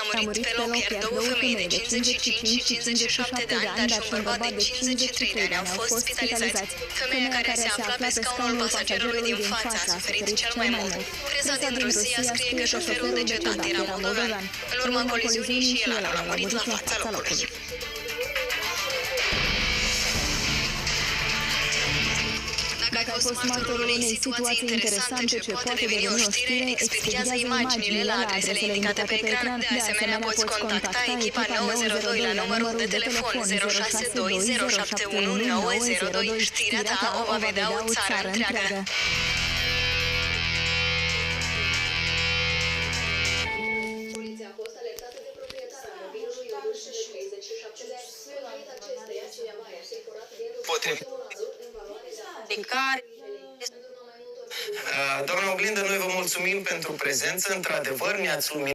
A murit pe loc, iar două femei de 55 și 57 de ani, dar și un bărbat de 53 de ani au fost spitalizați. Femeia care se afla pe scaunul pasagerului din față a suferit cel mai mult. Presa din Rusia scrie că șoferul decedat era moldovean. În urma coliziunii și el a murit la fața locului. Dacă ai fost martorul unei situații interesante ce poate deveni o știre, expediază imaginile la adresele indicate pe ecran. De asemenea, poți contacta echipa 902 la numărul de telefon 062 071 902. Știrea ta o va vedea o țară întreagă. Poliția a fost alertată de proprietarul mobilului în vârstă de 37 de ani. Potrivit acesteia, cineva i-a securat de Doamna Oglindă, noi vă mulțumim pentru prezență. Într-adevăr, ne-ați luminat.